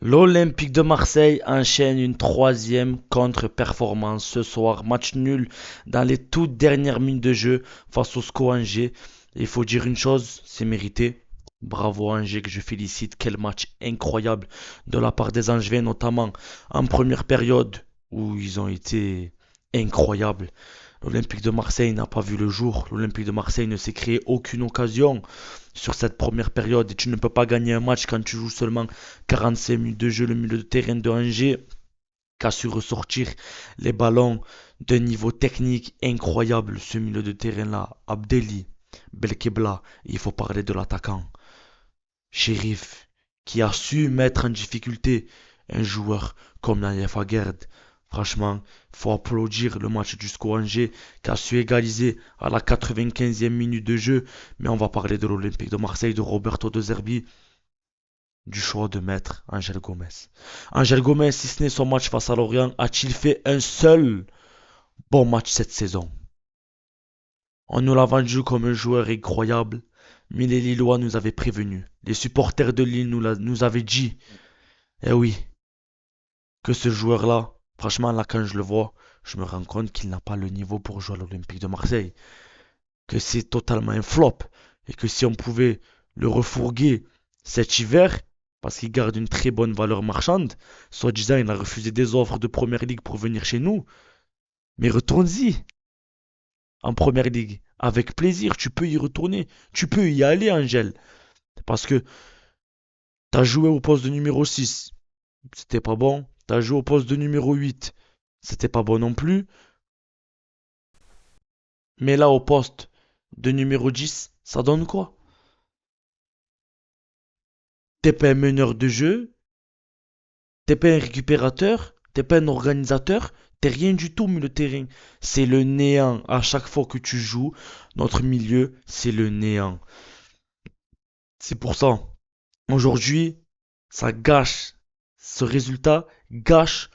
L'Olympique de Marseille enchaîne une troisième contre-performance ce soir. Match nul dans les toutes dernières minutes de jeu face au SCO Angers. Il faut dire une chose, c'est mérité. Bravo Angers que je félicite. Quel match incroyable de la part des Angevins, notamment en première période où ils ont été incroyables. L'Olympique de Marseille n'a pas vu le jour. L'Olympique de Marseille ne s'est créé aucune occasion sur cette première période. Et tu ne peux pas gagner un match quand tu joues seulement 45 minutes de jeu. Le milieu de terrain de Angers qui a su ressortir les ballons d'un niveau technique incroyable. Ce milieu de terrain-là, Abdelli, Belkebla, il faut parler de l'attaquant. Shérif, qui a su mettre en difficulté un joueur comme Naïef Aguerd. Franchement, faut applaudir le match du SCO Angers qui a su égaliser à la 95e minute de jeu. Mais on va parler de l'Olympique de Marseille, de Roberto De Zerbi, du choix de mettre Angel Gomez. Angel Gomez, si ce n'est son match face à Lorient, a-t-il fait un seul bon match cette saison? On nous l'a vendu comme un joueur incroyable, mais les Lillois nous avaient prévenus. Les supporters de Lille nous avaient dit, eh oui, que ce joueur-là, franchement, là, quand je le vois, je me rends compte qu'il n'a pas le niveau pour jouer à l'Olympique de Marseille. Que c'est totalement un flop. Et que si on pouvait le refourguer cet hiver, parce qu'il garde une très bonne valeur marchande, soi-disant, il a refusé des offres de première ligue pour venir chez nous. Mais retourne-y en première ligue. Avec plaisir, tu peux y retourner. Tu peux y aller, Angel. Parce que t'as joué au poste de numéro 6. C'était pas bon. T'as joué au poste de numéro 8. C'était pas bon non plus. Mais là, au poste de numéro 10, ça donne quoi? T'es pas un meneur de jeu, t'es pas un récupérateur, t'es pas un organisateur, t'es rien du tout au milieu de terrain. C'est le néant. À chaque fois que tu joues, notre milieu, c'est le néant. C'est pour ça, aujourd'hui, ça gâche. Ce résultat gâche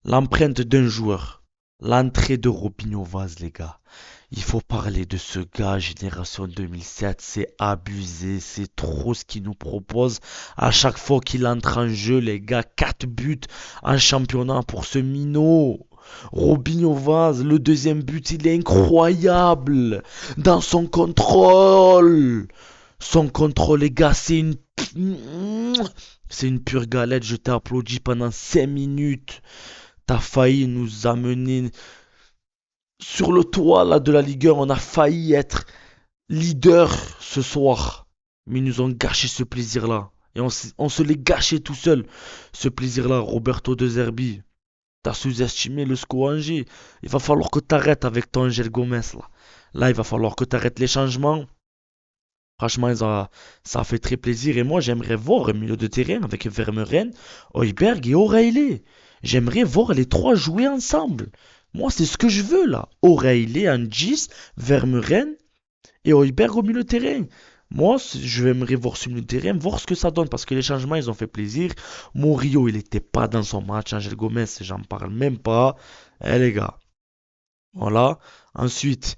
l'empreinte d'un joueur. L'entrée de Robinho Vaz, les gars. Il faut parler de ce gars, Génération 2007. C'est abusé, c'est trop ce qu'il nous propose. À chaque fois qu'il entre en jeu, les gars, 4 buts en championnat pour ce minot. Robinho Vaz, le deuxième but, il est incroyable. Dans son contrôle. Son contrôle, les gars, c'est une pure galette. Je t'ai applaudi pendant 5 minutes. T'as failli nous amener sur le toit là, de la Ligue 1. On a failli être leader ce soir. Mais ils nous ont gâché ce plaisir-là. Et on se l'est gâché tout seul. Ce plaisir-là, Roberto De Zerbi. T'as sous-estimé le SCO Angers. Il va falloir que t'arrêtes avec ton Angel Gomez là. Là, il va falloir que t'arrêtes les changements. Franchement, ça a fait très plaisir. Et moi, j'aimerais voir un milieu de terrain avec Vermeuren, Højbjerg et O'Reilly. J'aimerais voir les trois jouer ensemble. Moi, c'est ce que je veux là. O'Reilly en 10, Vermeuren et Højbjerg au milieu de terrain. Moi, je aimerais voir ce milieu de terrain, voir ce que ça donne. Parce que les changements, ils ont fait plaisir. Murillo, il n'était pas dans son match. Angel Gomez, j'en parle même pas. Eh les gars, voilà. Ensuite,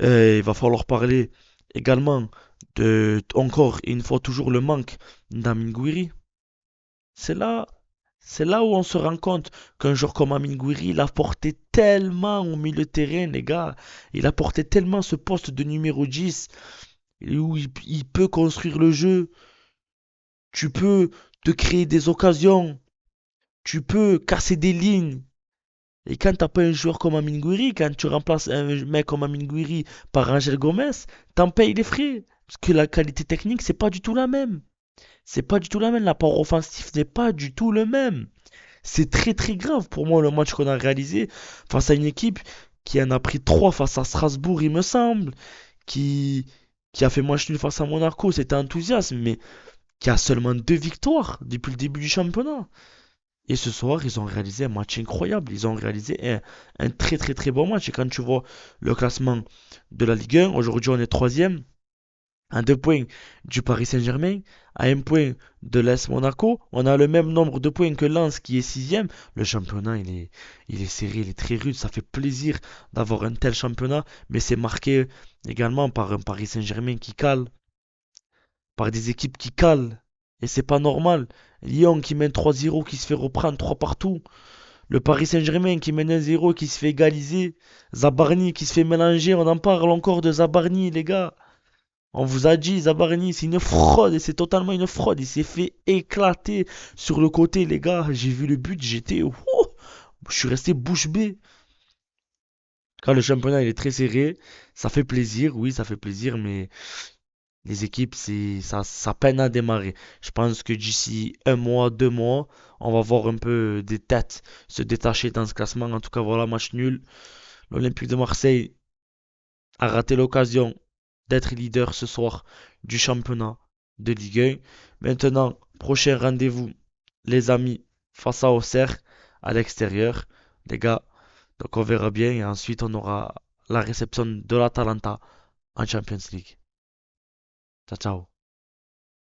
il va falloir parler également de, encore une fois, toujours le manque d'Amin Gouiri. C'est là, c'est là où on se rend compte qu'un joueur comme Amin Gouiri, il a porté tellement au milieu de terrain, les gars. Il a porté tellement ce poste de numéro 10 où il peut construire le jeu. Tu peux te créer des occasions. Tu peux casser des lignes. Et quand t'as pas un joueur comme Amin Gouiri, quand tu remplaces un mec comme Amin Gouiri par Angel Gomez, t'en payes les frais. Parce que la qualité technique, c'est pas du tout la même. C'est pas du tout la même. L'apport offensif n'est pas du tout le même. C'est très très grave pour moi le match qu'on a réalisé face à une équipe qui en a pris 3 face à Strasbourg, il me semble, qui, qui a fait match nul face à Monaco, c'était enthousiasme, mais qui a seulement 2 victoires depuis le début du championnat. Et ce soir, ils ont réalisé un match incroyable. Ils ont réalisé un très très très bon match. Et quand tu vois le classement de la Ligue 1, aujourd'hui on est troisième, à 2 points du Paris Saint-Germain, à 1 point de l'AS Monaco. On a le même nombre de points que Lens qui est sixième. Le championnat, il est serré, il est très rude. Ça fait plaisir d'avoir un tel championnat, mais c'est marqué également par un Paris Saint-Germain qui cale, par des équipes qui calent Et c'est pas normal. Lyon qui mène 3-0, qui se fait reprendre 3 partout. Le Paris Saint-Germain qui mène 1-0, qui se fait égaliser. Zabarni qui se fait mélanger. On en parle encore de Zabarni, les gars. On vous a dit, Zabarni, c'est une fraude. Et c'est totalement une fraude. Il s'est fait éclater sur le côté, les gars. J'ai vu le but, j'étais... ouh, je suis resté bouche bée. Quand le championnat il est très serré, ça fait plaisir, oui, ça fait plaisir, mais les équipes, ça peine à démarrer. Je pense que d'ici un mois, 2 mois, on va voir un peu des têtes se détacher dans ce classement. En tout cas, voilà, match nul. L'Olympique de Marseille a raté l'occasion d'être leader ce soir du championnat de Ligue 1. Maintenant, prochain rendez-vous, les amis, face à Auxerre, à l'extérieur. Les gars, donc on verra bien et ensuite on aura la réception de l'Atalanta en Champions League. Ciao, ciao.